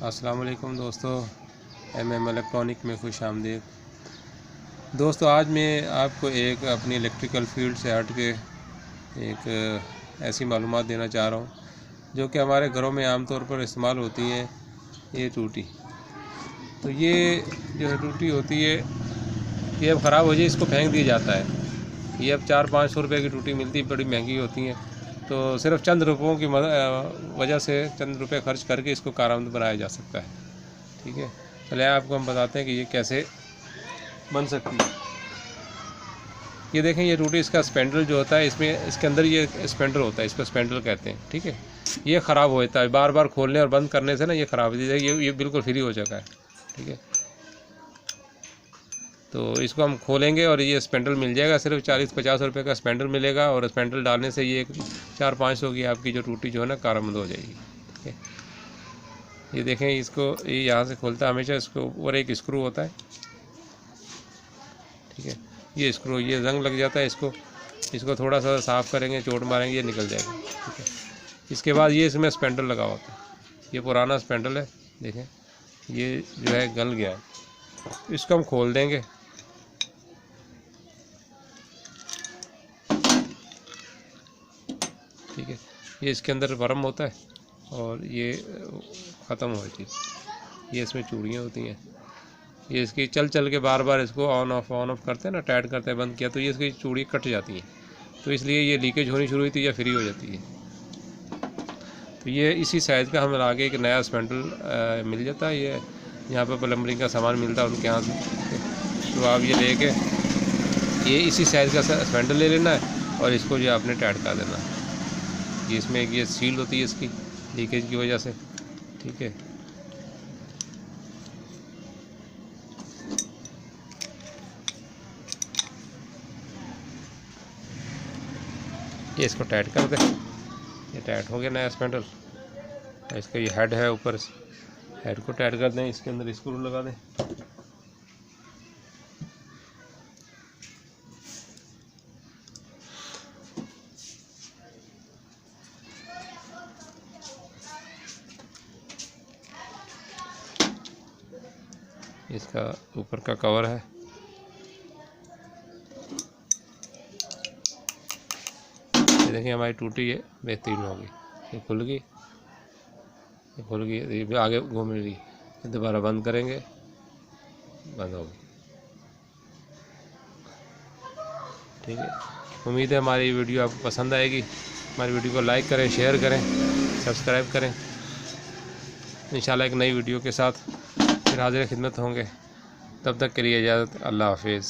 अस्सलाम वालेकुम दोस्तों, MM इलेक्ट्रॉनिक में खुश आमदीद। दोस्तों, आज मैं आपको एक अपनी इलेक्ट्रिकल फील्ड से हट के एक ऐसी मालूमात देना चाह रहा हूँ जो कि हमारे घरों में आमतौर पर इस्तेमाल होती हैं। ये टूटी, तो ये जो है टूटी होती है, ये अब ख़राब हो जाए इसको फेंक दिया जाता है। ये अब 400-500 रुपये की टूटी मिलती, बड़ी महंगी होती हैं। तो सिर्फ चंद रुपयों की वजह से, चंद रुपये खर्च करके इसको कारआमद बनाया जा सकता है। ठीक है, चलिए आपको हम बताते हैं कि ये कैसे बन सकती है। ये देखें, ये टूटी, इसका स्पेंडल जो होता है, इसमें इसके अंदर ये स्पेंडल होता है, इसको स्पेंडल कहते हैं। ठीक है, ये ख़राब होता है, बार बार खोलने और बंद करने से ना ये ख़राब हो जाएगी। ये बिल्कुल फ्री हो चुका है। ठीक है, तो इसको हम खोलेंगे और ये स्पेंडल मिल जाएगा। सिर्फ 40-50 रुपये का स्पेंडल मिलेगा और स्पेंडल डालने से ये 400-500 की आपकी जो टूटी जो है ना कारआमद हो जाएगी। ठीक है, ये देखें, इसको ये यहाँ से खोलता है हमेशा, इसको ऊपर एक स्क्रू होता है। ठीक है, ये स्क्रू, ये जंग लग जाता है, इसको थोड़ा सा साफ़ करेंगे, चोट मारेंगे, ये निकल जाएगा। ठीक है, इसके बाद ये इसमें स्पेंडल लगा होता है। ये पुराना स्पेंडल है, देखें ये जो है गल गया है। इसको हम खोल देंगे। ठीक है, ये इसके अंदर वर्म होता है और ये ख़त्म हो जाती है। ये इसमें चूड़ियाँ होती हैं, ये इसकी चल के बार बार इसको ऑन ऑफ करते हैं ना, टाइट करते हैं, बंद किया तो ये इसकी चूड़ी कट जाती हैं। तो इसलिए ये लीकेज होनी शुरू हुई थी या फ्री हो जाती है। तो ये इसी साइज़ का हमें आगे एक नया स्पेंडल मिल जाता है। ये यहाँ पर प्लम्बरिंग का सामान मिलता है उनके यहाँ से। तो आप ये लेके ये इसी साइज़ का स्पेंडल ले लेना है और इसको जो आपने टाइट कर देना है। ये इसमें एक ये सील होती है इसकी, लीकेज की वजह से। ठीक है, ये इसको टाइट कर दे। ये टाइट हो गया नया स्पेंडल। इसका ये हेड है, ऊपर हेड को टाइट कर दें, इसके अंदर स्क्रू लगा दें। इसका ऊपर का कवर है, ये देखिए हमारी टूटी है, बेहतरीन होगी। ये खुल गई, ये भी आगे घूम रही है। दोबारा बंद करेंगे, बंद होगी। ठीक है, उम्मीद है हमारी वीडियो आपको पसंद आएगी। हमारी वीडियो को लाइक करें, शेयर करें, सब्सक्राइब करें। इंशाल्लाह एक नई वीडियो के साथ फिर हाजिर खिदमत होंगे। तब तक के लिए इजाज़त, अल्लाह हाफिज़।